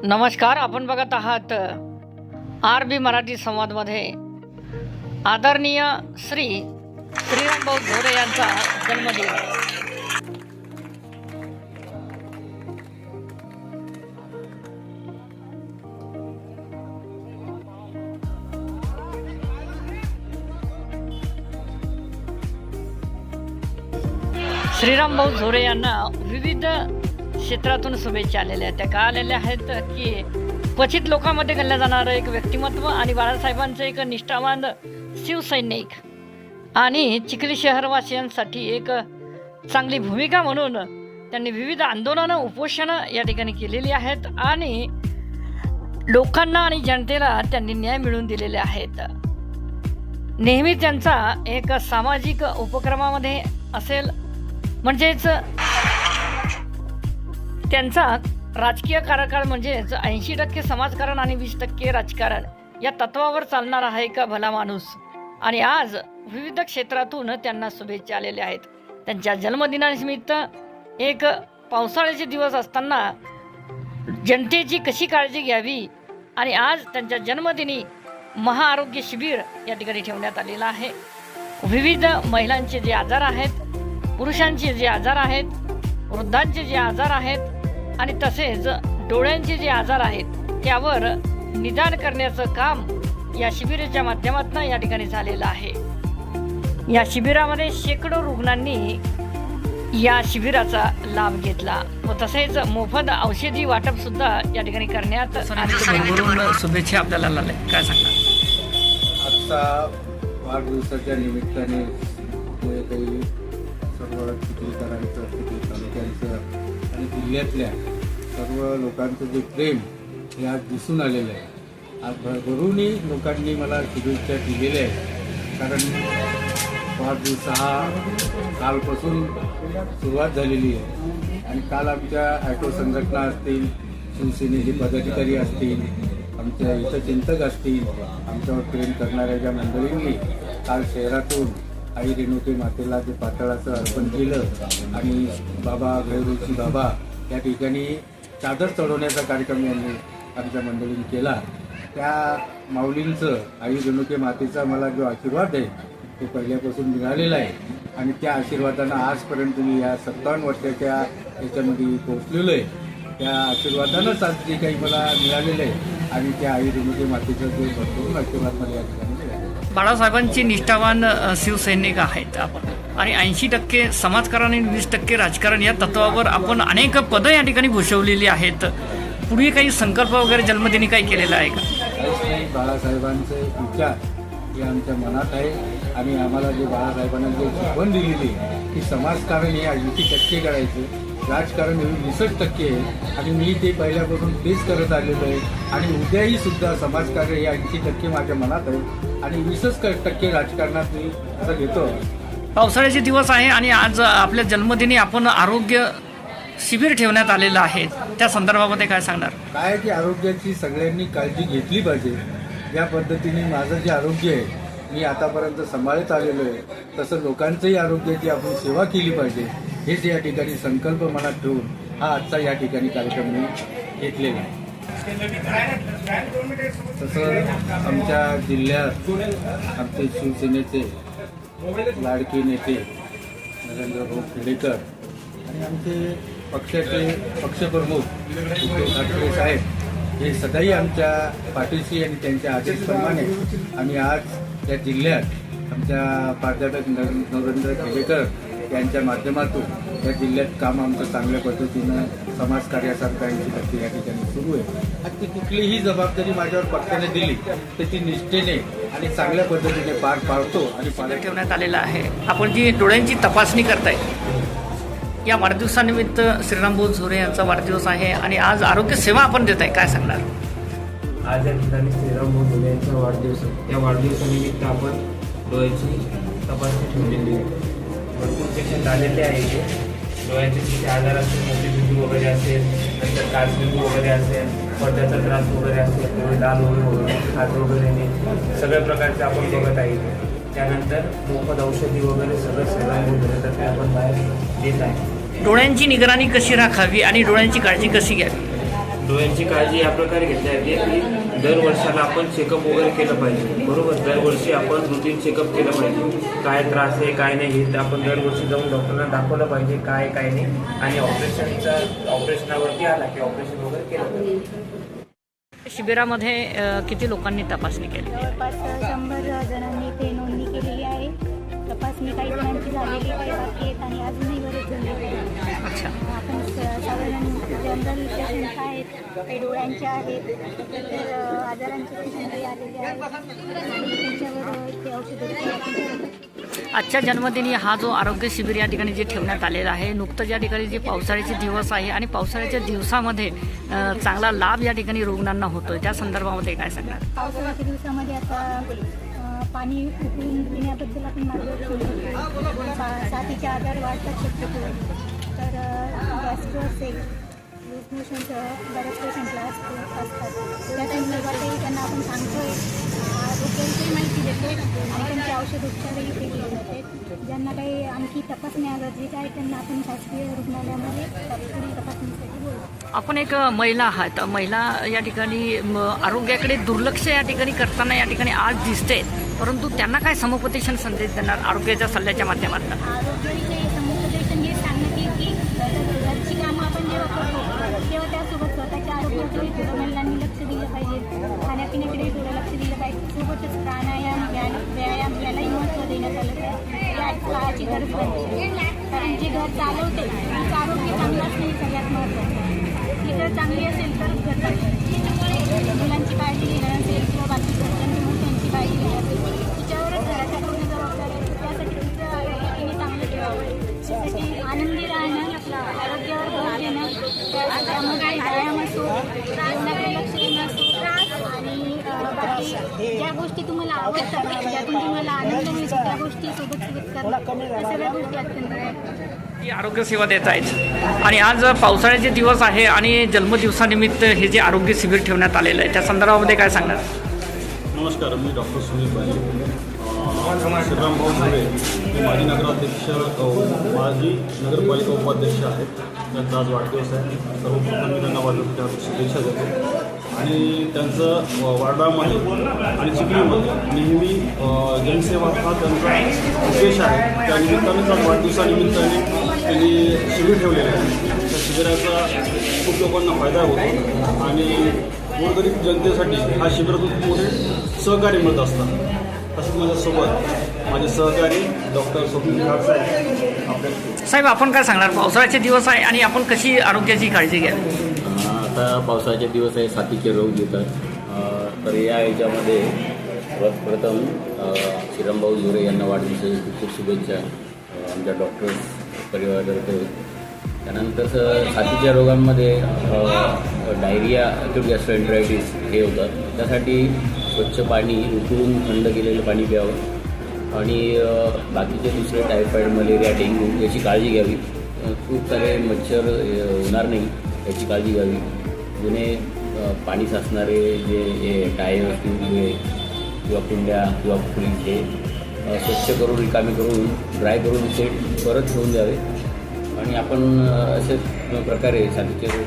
नमस्कार. आपण बघत आहात RB मराठी संवादमध्ये आदरणीय श्रीराम भाऊ झोरे यांचा जन्मदिन. श्रीराम भाऊ झोरे यांना विविध क्षेत्रातून शुभेच्छा आलेल्या आहेत. त्या का आलेल्या आहेत की क्वचित लोकांमध्ये गणलं जाणारं एक व्यक्तिमत्व आणि बाळासाहेबांचं एक निष्ठावान शिवसैनिक आणि चिखली शहरवासियांसाठी एक चांगली भूमिका म्हणून त्यांनी विविध आंदोलनं उपोषणं या ठिकाणी केलेली आहेत आणि लोकांना आणि जनतेला त्यांनी न्याय मिळवून दिलेले आहेत. नेहमी त्यांचा एक सामाजिक उपक्रमामध्ये असेल म्हणजेच त्यांचा राजकीय कार्यकाळ म्हणजेच 80% समाजकारण आणि 20% राजकारण या तत्वावर चालणार आहे का भला माणूस. आणि आज विविध क्षेत्रातून त्यांना शुभेच्छा आलेल्या आहेत. त्यांच्या जन्मदिनानिमित्त एक पावसाळ्याचे दिवस असताना जनतेची कशी काळजी घ्यावी आणि आज त्यांच्या जन्मदिनी महाआरोग्य शिबिर या ठिकाणी ठेवण्यात आलेलं आहे. विविध महिलांचे जे आजार आहेत, पुरुषांचे जे आजार आहेत, वृद्धांचे जे आजार आहेत आणि तसेच डोळ्यांचे जे आजार आहेत त्यावर निदान करण्याचं काम या शिबिराच्या माध्यमातून या ठिकाणी झालेलं आहे. या शिबिरामध्ये शेकडो रुग्णांनी या शिबिराचा लाभ घेतला व तसेच मोफत औषधी वाटप सुद्धा या ठिकाणी करण्यात आले. शुभेच्छा आपल्याला लागले, काय सांगणार? आजचा वाढदिवसाच्या निमित्ताने जे काही सर्व चिखलीकरांचं, चिखली तालुक्यांचं आणि जिल्ह्यातल्या सर्व लोकांचं जे प्रेम हे आज दिसून आलेलं आहे. आज भरभरूनही लोकांनी मला शुभेच्छा दिलेल्या आहेत. कारण वाढदिवस हा कालपासून सुरुवात झालेली आहे आणि काल आमच्या ॲटो संघटना असतील, शिवसेनेचे पदाधिकारी असतील, आमच्या हितचिंतक असतील, आमच्यावर प्रेम करणाऱ्या ज्या मंडळींनी काल शहरातून आई रेणुके मातेला जे पातळाचं अर्पण केलं आणि बाबा भैरूची बाबा या ठिकाणी चादर चढवण्याचा कार्यक्रम यांनी आमच्या मंडळींनी केला. त्या माऊलींचं, आई रेणुके मातेचा मला जो आशीर्वाद आहे तो पहिल्यापासून मिळालेला आहे आणि त्या आशीर्वादानं आजपर्यंत मी या 57 वर्षाच्या याच्यामध्ये पोहोचलेलो आहे. त्या आशीर्वादानंच आज जे काही मला मिळालेलं आहे आणि त्या आई रेणुके मातेचा जो भरपूर आशीर्वाद मला या ठिकाणी मिळाला. बाळासाहेबांची निष्ठावान शिवसैनिक आहेत आपण आणि 80% समाजकारण आणि 20% राजकारण या तत्वावर आपण अनेक पदं या ठिकाणी भूषवलेली आहेत. पुढे काही संकल्प वगैरे जन्मदिनी काही केलेला आहे का? काहीच बाळासाहेबांचे विचार हे आमच्या मनात आहे आणि आम्हाला जे बाळासाहेबांना जे शिकवण दिलेली की समाजकारण हे 80% करायचं, राजकारण हे 20% आहे आणि मी ते पहिल्यापासून तेच करत आलेलो आहे आणि उद्याही सुद्धा समाजकार्य हे 80% माझ्या मनात आहे आणि 20% राजकारणात मी असं घेतो. पावसाळ्याचे दिवस आहे आणि आज आपल्या जन्मदिनी आपण आरोग्य शिबिर ठेवण्यात आलेलं आहे. त्या संदर्भामध्ये काय सांगणार? काय की आरोग्याची सगळ्यांनी काळजी घेतली पाहिजे. ज्या पद्धतीने माझं जे आरोग्य आहे मी आतापर्यंत सांभाळत आलेलो आहे तसं लोकांचंही आरोग्याची आपण सेवा केली पाहिजे हेच या ठिकाणी संकल्प मनात ठेवून हा आजचा या ठिकाणी कार्यक्रम मी घेतलेला आहे. तसं आमच्या जिल्ह्यात आमचे शिवसेनेचे लाडके नेते नरेंद्र भाऊ खेडेकर आणि आमचे पक्षाचे पक्षप्रमुख उद्धव ठाकरे साहेब हे सदाही आमच्या पाठीशी आणि त्यांच्या आदेशप्रमाणे आम्ही आज या जिल्ह्यात आमच्या प्राध्यापक नरेंद्र खेडेकर यांच्या माध्यमातून या जिल्ह्यात काम आमचं चांगल्या पद्धतीनं समाजकार्यासारखं 80% या ठिकाणी सुरू आहे. आणि ती कुठलीही जबाबदारी माझ्यावर पक्षाने दिली तर ती निष्ठेने आणि चांगल्या पद्धतीने पार पाडतो आणि पार ठेवण्यात आलेला आहे. आपण जी डोळ्यांची तपासणी करताय या वाढदिवसानिमित्त श्रीराम भाऊ झोरे यांचा वाढदिवस आहे आणि आज आरोग्य सेवा आपण देत आहे, काय सांगणार? आज या ठिकाणी श्रीराम भाऊ झोरे यांचा वाढदिवस आहे. या वाढदिवसानिमित्त आपण डोळ्याची तपासणी ठेवलेली आहे. भरपूर पेशंट आलेले आहे. डोळ्याचे तिथे आजार असेल, मोतीबिंदू वगैरे असेल, नंतर काचबिंदू वगैरे असेल, पडद्याचा त्रास वगैरे असेल, डोळे लाल वगैरे, हात वगैरे नाही, सगळ्या प्रकारचे आपण बघत आहे. त्यानंतर मोफत औषधी वगैरे सगळं श्रीराम भाऊ झोरे आपण बाहेर देत आहे. डोळ्यांची निगराणी कशी राखावी आणि डोळ्यांची काळजी कशी घ्यावी? डोळ्यांची काळजी या प्रकारे घेतली आहे की दर वर्षाला आपण चेकअप वगैरे केलं पाहिजे, बरोबर. दरवर्षी आपण रुटीन चेकअप केलं पाहिजे. काय त्रास आहे काय नाही हे तर आपण दरवर्षी जाऊन डॉक्टरांना दाखवलं पाहिजे काय काय नाही. आणि ऑपरेशनावरती आला की ऑपरेशन वगैरे केलं पाहिजे. शिबिरामध्ये किती लोकांनी तपासणी केली? जवळपास 100 जणांनी ते नोंदणी केलेली आहे. तपासणी काही जणांची झालेली काही बाकी आहेत आणि अजूनही बरेच जण आहेत. अच्छा. आपण साधारण जनरल पेशंट आहेत, काही डोळ्यांचे आहेत, तर आजारांचे पेशंट काही आलेले आहेत आणि त्यांच्यावर ते औषध. आजच्या जन्मदिनी हा जो आरोग्य शिबिर या ठिकाणी जे ठेवण्यात आलेला आहे, नुकतंच या ठिकाणी जे पावसाळ्याचे दिवस आहे आणि पावसाळ्याच्या दिवसामध्ये चांगला लाभ या ठिकाणी रुग्णांना होतोय, त्या संदर्भामध्ये काय सांगणार? पावसाळ्याच्या दिवसामध्ये आता पाणी उकळून पिण्याबद्दल आपण मार्गदर्शन करतो. साथीचे आजार वाढतात शक्यतो, तर गॅस्ट्रो असेल, लूज मोशनचं बऱ्याच पेशंटला असतात. त्या संदर्भातही त्यांना आपण सांगतोय, आरोग्याविषयी माहिती देतो आणि त्यांचे औषध उपचारही केले जाते. ज्यांना काही आणखी तपासण्या गरजेच्या आहेत त्यांना आपण शासकीय रुग्णालयामध्ये तात्पुरती तपासणीसाठी बोलतो. आपण एक महिला आहात, महिला या ठिकाणी आरोग्याकडे दुर्लक्ष या ठिकाणी करताना या ठिकाणी आज दिसते, परंतु त्यांना काय समुपदेशन संदेश देणार आरोग्याच्या सल्ल्याच्या माध्यमातून? आरोग्याविषयी समुपदेशन हे सांगण्यात येईल की घरची कामं आपण जेव्हा करतो तेव्हा त्यासोबत स्वतःच्या आरोग्याकडे थोडं महिलांनी लक्ष दिलं पाहिजे, खाण्यापिण्याकडे थोडं लक्ष दिलं पाहिजे. सोबतच प्राणायाम व्यायाम यालाही महत्त्व देण्यात आलं पाहिजे. या काळाची गरज बनते, कारण जे घर चालवते त्याचं आरोग्य चांगलं असणे सगळ्यात महत्त्वाचं. ती जर चांगली असेल तर घर चालतं. मुलांची काळजी घेणं असेल किंवा बाकी घरच्यांची मोठ्यांची काळजी घेणं असेल, तिच्यावरच घराच्या पूर्ण जबाबदारी आहे. त्यासाठी तिचं आरोग्य तिने चांगलं ठेवावं. त्यासाठी आनंदी राहणं, आरोग्यावर भर देणं, त्यामध्ये व्यायाम असो, जेवणाकडे लक्ष देणं असो आणि बाकी ज्या गोष्टी तुम्हाला आवडतात, ज्यातून तुम्हाला आनंद मिळतो त्या गोष्टी सोबत करणं, या सगळ्या गोष्टी अत्यंत महत्त्वाच्या. ही आरोग्य सेवा देत आहेत आणि आज पावसाळ्याचे दिवस आहे आणि जन्मदिवसानिमित्त हे जे आरोग्य शिबिर ठेवण्यात आलेलं आहे त्या संदर्भामध्ये काय सांगणार? नमस्कार, मी डॉक्टर सुनील बाई, श्रीराम भाऊ मुळे मी माजी नगराध्यक्ष, माजी नगरपालिका उपाध्यक्ष आहेत. त्यांचा आज वाढदिवस आहे. सर्वप्रथम मी त्यांना वाढदिवसाच्या शुभेच्छा देतो. आणि त्यांचं वार्डामध्ये आणि चिखलीमध्ये नेहमी जनसेवा हा त्यांचा उद्देश आहे. त्या निमित्तानेच आज वाढदिवसानिमित्ताने त्यांनी शिबिर ठेवलेलं आहे. त्या शिबिराचा खूप लोकांना फायदा होतो आणि गोरगरीब जनतेसाठी हा शिबिरातून मोठे सहकार्य मिळत असतात. तसंच माझ्यासोबत माझे सहकारी डॉक्टर स्वप्नील साहेब आपल्या. साहेब, आपण काय सांगणार? पावसाळ्याचे दिवस आहे आणि आपण कशी आरोग्याची काळजी घ्यावी? आता पावसाचे दिवस आहे, साथीचे रोग येतात. तर या ह्याच्यामध्ये सर्वप्रथम श्रीरामभाऊ झुरे यांना वाढदिवसाच्या खूप खूप शुभेच्छा आमच्या डॉक्टर्स परिवारातर्फे. त्यानंतर साथीच्या रोगांमध्ये डायरिया, अक्यूट गॅस्ट्रोएंटरायटिस हे होतात. त्यासाठी स्वच्छ पाणी, उकळून थंड केलेलं पाणी प्यावं आणि बाकीचे दुसरे टायफॉईड, मलेरिया, डेंग्यू याची काळजी घ्यावी. खूप सारे मच्छर होणार नाही याची काळजी घ्यावी. जुने पाणी साचणारे जे टायर किंवा कुंड्या किंवा फ्रीज हे स्वच्छ करून रिकामी करून ड्राय करून ते परत ठेवून द्यावे आणि आपण अशाच प्रकारे साथीचे रोग